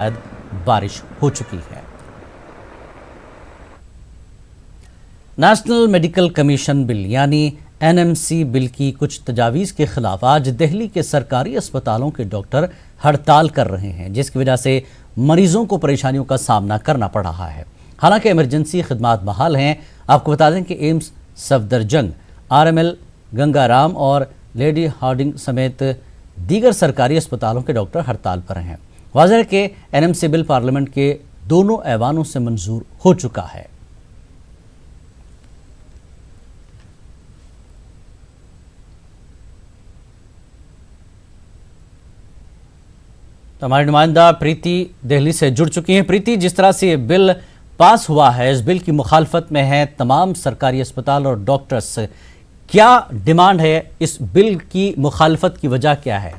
बारिश हो चुकी है। नेशनल मेडिकल कमीशन बिल यानी एनएमसी बिल की कुछ तजावीज़ के खिलाफ आज दिल्ली के सरकारी अस्पतालों के डॉक्टर हड़ताल कर रहे हैं, जिसकी वजह से मरीजों को परेशानियों का सामना करना पड़ रहा है। हालांकि इमरजेंसी खिदमात बहाल हैं। आपको बता दें कि एम्स सफदरजंग, आरएमएल गंगाराम और लेडी हार्डिंग समेत दीगर सरकारी अस्पतालों के डॉक्टर हड़ताल पर हैं। वाज़ेह है कि एनएमसी बिल पार्लियामेंट के दोनों ऐवानों से मंजूर हो चुका है। तो हमारी नुमाइंदा प्रीति दिल्ली से जुड़ चुकी हैं। प्रीति, जिस तरह से ये बिल पास हुआ है, इस बिल की मुखालफत में है तमाम सरकारी अस्पताल और डॉक्टर्स, क्या डिमांड है? इस बिल की मुखालफत की वजह क्या है?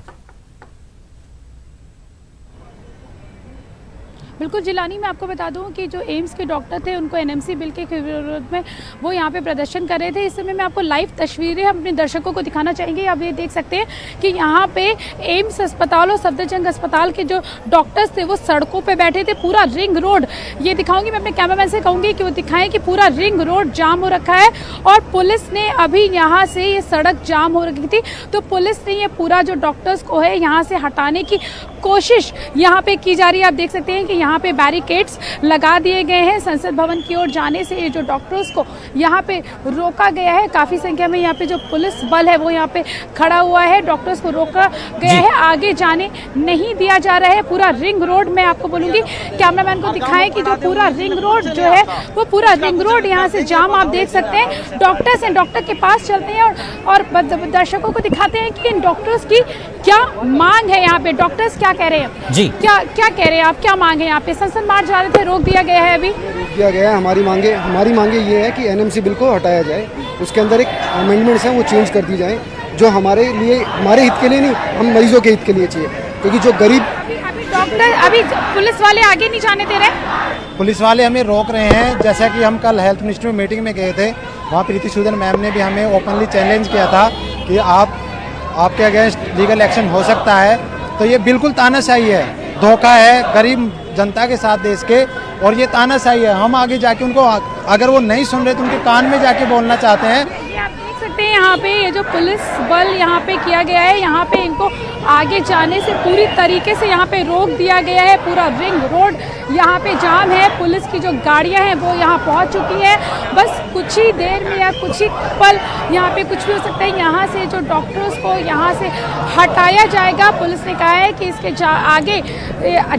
बिल्कुल जिलानी, मैं आपको बता दूं कि जो एम्स के डॉक्टर थे उनको एनएमसी बिल के विरोध में वो यहाँ पे प्रदर्शन कर रहे थे। इस समय मैं आपको लाइव तस्वीरें अपने दर्शकों को दिखाना चाहेंगे। आप ये देख सकते हैं कि यहाँ पे एम्स अस्पताल और सफदरजंग अस्पताल के जो डॉक्टर्स थे वो सड़कों पे बैठे थे। पूरा रिंग रोड, ये दिखाऊंगी, मैं अपने कैमरामैन से कहूँगी कि वो दिखाएं कि पूरा रिंग रोड जाम हो रखा है और पुलिस ने अभी यहाँ से ये सड़क जाम हो रखी थी तो पुलिस ने ये पूरा जो डॉक्टर्स को है यहाँ से हटाने की कोशिश यहाँ पे की जा रही है। आप देख सकते हैं कि यहाँ पे बैरिकेड्स लगा दिए गए हैं। संसद भवन की ओर जाने से ये जो डॉक्टर्स को यहाँ पे रोका गया है। काफ़ी संख्या में यहाँ पे जो पुलिस बल है वो यहाँ पे खड़ा हुआ है। डॉक्टर्स को रोका गया है, आगे जाने नहीं दिया जा रहा है। पूरा रिंग रोड, मैं आपको बोलूँगी कैमरामैन को दिखाएं कि जो पूरा रिंग रोड जो है वो पूरा रिंग रोड यहाँ से जाम आप देख सकते हैं। डॉक्टर्स हैं, डॉक्टर के पास चलते हैं और दर्शकों को दिखाते हैं कि इन डॉक्टर्स की क्या मांग है। यहाँ पे डॉक्टर्स क्या कह रहे हैं जी, क्या कह रहे हैं आप, क्या मांग है? यहाँ पे संसद मार्च जा रहे थे, रोक दिया गया है, अभी रोक दिया गया है। हमारी मांगे ये है कि एनएमसी बिल को हटाया जाए, उसके अंदर एक अमेंडमेंट्स हैं वो चेंज कर दी जाए, जो हमारे लिए, हमारे हित के लिए नहीं, हम मरीजों के हित के लिए चाहिए। क्योंकि जो गरीब डॉक्टर, अभी पुलिस वाले आगे नहीं जाने दे रहे, पुलिस वाले हमें रोक रहे हैं। जैसा कि हम कल हेल्थ मिनिस्ट्री में मीटिंग में गए थे, वहाँ प्रीति सूदन मैम ने भी हमें ओपनली चैलेंज किया था कि आपके अगेंस्ट लीगल एक्शन हो सकता है। तो ये बिल्कुल तानाशाही है, धोखा है गरीब जनता के साथ देश के, और ये तानाशाही है। हम आगे जाके उनको, अगर वो नहीं सुन रहे तो उनके कान में जाके बोलना चाहते हैं। आप देख सकते हैं यहाँ पे ये जो पुलिस बल यहाँ पे किया गया है, यहाँ पे इनको आगे जाने से पूरी तरीके से यहाँ पे रोक दिया गया है। पूरा रिंग रोड यहाँ पे जाम है। पुलिस की जो गाड़ियाँ हैं वो यहाँ पहुँच चुकी हैं। बस कुछ ही देर में या कुछ ही पल यहाँ पे कुछ भी हो सकता है। यहाँ से जो डॉक्टर्स को यहाँ से हटाया जाएगा। पुलिस ने कहा है कि इसके आगे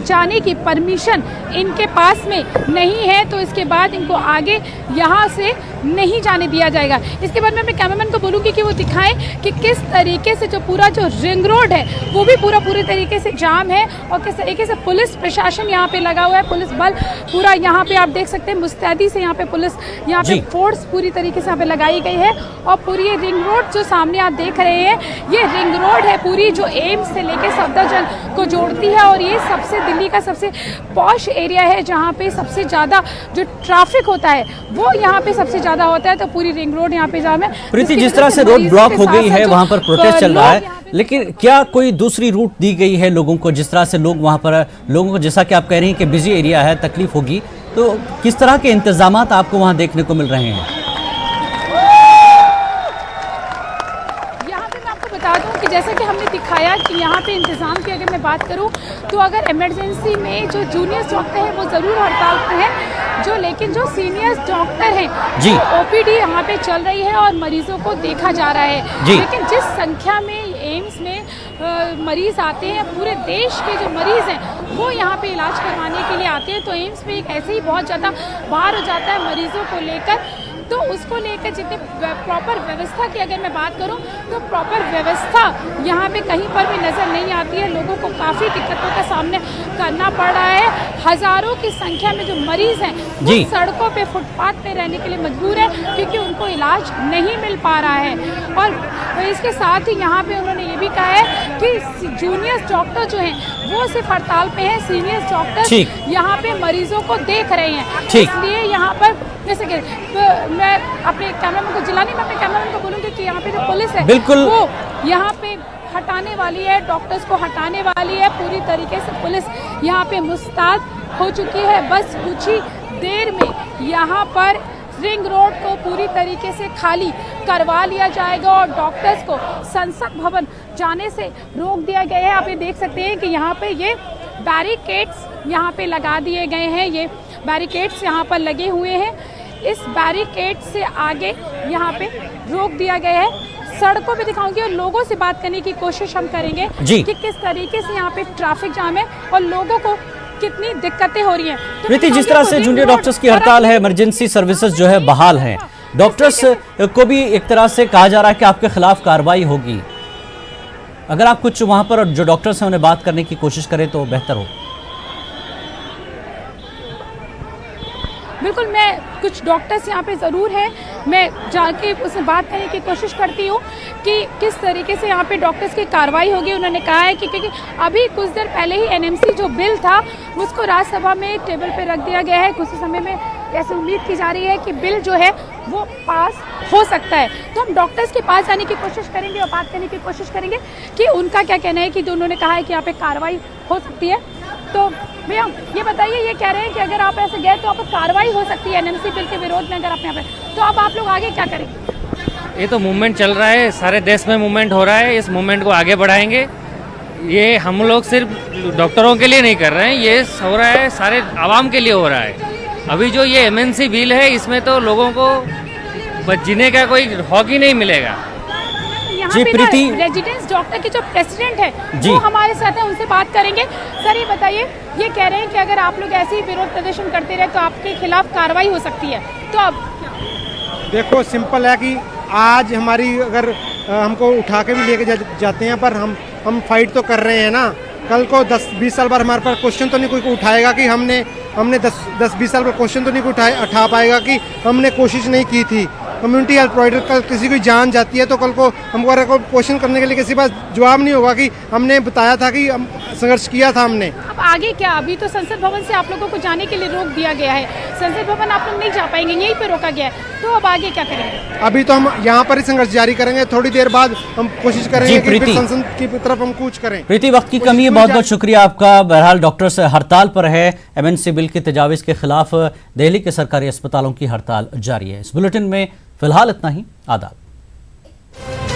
जाने की परमिशन इनके पास में नहीं है, तो इसके बाद इनको आगे यहाँ से नहीं जाने दिया जाएगा। इसके बाद मैं अपने कैमरामैन को बोलूँगी कि वो दिखाएं कि किस तरीके से जो पूरा जो रिंग रोड है वो भी पूरी तरीके से जाम है और किस तरीके से पुलिस प्रशासन यहाँ पे लगा हुआ है। पुलिस बल पूरा यहाँ पे आप देख सकते हैं, मुस्तैदी से यहाँ पे पुलिस, यहाँ पे फोर्स पूरी तरीके से यहाँ पे लगाई गई है। और पूरी ये रिंग रोड जो सामने आप देख रहे हैं, ये रिंग रोड है पूरी, जो एम्स से लेके सफदरजंग को जोड़ती है। और ये सबसे दिल्ली का सबसे पॉश एरिया है, जहाँ पे सबसे ज़्यादा जो ट्रैफिक होता है वो यहाँ पे सबसे ज़्यादा होता है। तो पूरी रिंग रोड यहाँ पे जाम है। प्रीति, जिस तरह से रोड ब्लॉक हो गई है, वहाँ पर प्रोटेस्ट चल रहा है, लेकिन क्या कोई दूसरी रूट दी गई है लोगों को? जिस तरह से लोग वहाँ पर, लोगों को जैसा कि आप कह रही हैं कि बिजी एरिया है, तकलीफ होगी, तो किस तरह के इंतजामात आपको वहाँ देखने को मिल रहे हैं? यहाँ पे मैं आपको बता दूं कि जैसा कि हमने दिखाया कि यहाँ पे इंतज़ाम की अगर मैं बात करूँ तो अगर इमरजेंसी में जो जूनियर डॉक्टर हैं वो ज़रूर हड़ताल पर हैं, लेकिन जो सीनियर डॉक्टर हैं जी, ओपीडी यहाँ पे चल रही है और मरीजों को देखा जा रहा है। लेकिन जिस संख्या में एम्स में मरीज आते हैं, पूरे देश के जो मरीज हैं वो यहाँ पे इलाज करवाने के लिए आते हैं, तो एम्स में एक ऐसे ही बहुत ज़्यादा भार हो जाता है मरीजों को लेकर। तो उसको लेकर जितने प्रॉपर व्यवस्था की अगर मैं बात करूं तो प्रॉपर व्यवस्था यहाँ पे कहीं पर भी नज़र नहीं आती है। लोगों को काफ़ी दिक्कतों का सामना करना पड़ रहा है। हज़ारों की संख्या में जो मरीज़ हैं वो सड़कों पे, फुटपाथ पे रहने के लिए मजबूर है क्योंकि उनको इलाज नहीं मिल पा रहा है। और इसके साथ ही यहाँ पे उन्होंने ये भी कहा है कि जूनियर डॉक्टर जो हैं वो सिर्फ हड़ताल पे हैं, सीनियर डॉक्टर यहाँ पे मरीजों को देख रहे हैं। इसलिए यहाँ पर जैसे कि मैं अपने कैमरामैन को जिलानी, मैं अपने कैमरामैन को बोलूँगी कि यहाँ पे जो पुलिस है बिल्कुल वो यहाँ पे हटाने वाली है, डॉक्टर्स को हटाने वाली है। पूरी तरीके से पुलिस यहाँ पे मुस्तैद हो चुकी है। बस कुछ ही देर में यहाँ पर रिंग रोड को पूरी तरीके से खाली करवा लिया जाएगा और डॉक्टर्स को संसद भवन जाने से रोक दिया गया है। आप ये देख सकते हैं कि यहाँ पे ये बैरिकेड्स यहाँ पे लगा दिए गए हैं। ये बैरिकेड्स यहाँ पर लगे हुए हैं। इस बैरिकेड से आगे यहाँ पे रोक दिया गया है। सड़कों पे दिखाऊंगी और लोगों से बात करने की कोशिश हम करेंगे कि किस तरीके से यहाँ पे ट्रैफिक जाम है और लोगों को कितनी दिक्कतें हो रही हैं। तो प्रीति, जिस तरह से जूनियर डॉक्टर्स की हड़ताल है, इमरजेंसी सर्विसेज जो है बहाल हैं, डॉक्टर्स को भी एक तरह से कहा जा रहा है कि आपके खिलाफ कार्रवाई होगी। अगर आप कुछ वहां पर जो डॉक्टर्स हैं उन्हें बात करने की कोशिश करें तो बेहतर हो। बिल्कुल, मैं कुछ डॉक्टर्स यहाँ पे ज़रूर हैं, मैं जाके उससे बात करने की कोशिश करती हूँ कि किस तरीके से यहाँ पे डॉक्टर्स की कार्रवाई होगी। उन्होंने कहा है कि क्योंकि अभी कुछ देर पहले ही एनएमसी जो बिल था उसको राज्यसभा में टेबल पे रख दिया गया है। कुछ ही समय में ऐसे उम्मीद की जा रही है कि बिल जो है वो पास हो सकता है। तो हम डॉक्टर्स के पास जाने की कोशिश करेंगे और बात करने की कोशिश करेंगे कि उनका क्या कहना है कि जो उन्होंने कहा है कि यहाँ पे कार्रवाई हो सकती है। तो भैया ये बताइए, ये कह रहे हैं कि अगर आप ऐसे गए तो आप कार्रवाई हो सकती है एनएमसी बिल के विरोध में, अगर आप यहाँ पे, तो अब आप लोग आगे क्या करेंगे? ये तो मूवमेंट चल रहा है, सारे देश में मूवमेंट हो रहा है, इस मूवमेंट को आगे बढ़ाएंगे। ये हम लोग सिर्फ डॉक्टरों के लिए नहीं कर रहे हैं, ये हो रहा है सारे आवाम के लिए हो रहा है। अभी जो ये एमएनसी बिल है इसमें तो लोगों को जीने का कोई हक ही नहीं मिलेगा। जी प्रीति, रेजिडेंस डॉक्टर के जो प्रेसिडेंट है वो हमारे साथ है, उनसे बात करेंगे। सर ये बताइए, ये कह रहे हैं कि अगर आप लोग ऐसे ही विरोध प्रदर्शन करते रहे तो आपके खिलाफ कार्रवाई हो सकती है, तो अब देखो सिंपल है कि आज हमारी अगर हमको उठा के भी लेके जाते हैं पर हम फाइट तो कर रहे हैं ना। कल को 10-20 साल बाद हमारे पास क्वेश्चन तो नहीं कोई उठाएगा कि हमने 10-20 साल पर क्वेश्चन तो नहीं कोई उठा पाएगा कि हमने कोशिश नहीं की थी। कम्युनिटी हेल्थ प्रोवाइडर कल किसी की जान जाती है तो कल को हमको क्वेश्चन करने के लिए किसी पास जवाब नहीं होगा कि हमने बताया था कि हम संघर्ष किया था हमने। अब आगे क्या? अभी तो संसद भवन से आप लोगों को जाने के लिए रोक दिया गया है, संसद भवन आप लोग नहीं जा पाएंगे, यहीं पे रोका गया है, तो अब आगे क्या करेंगे? अभी तो हम यहाँ पर ही संघर्ष जारी करेंगे, थोड़ी देर बाद हम कोशिश करेंगे कि फिर संसद की तरफ हम कूच करें। प्रीति, वक्त की कमी है, बहुत बहुत शुक्रिया आपका। बहरहाल डॉक्टर्स हड़ताल पर है, एमएनसी बिल की तजावीज के खिलाफ दिल्ली के सरकारी अस्पतालों की हड़ताल जारी है। इस बुलेटिन में फिलहाल इतना ही। आदाब।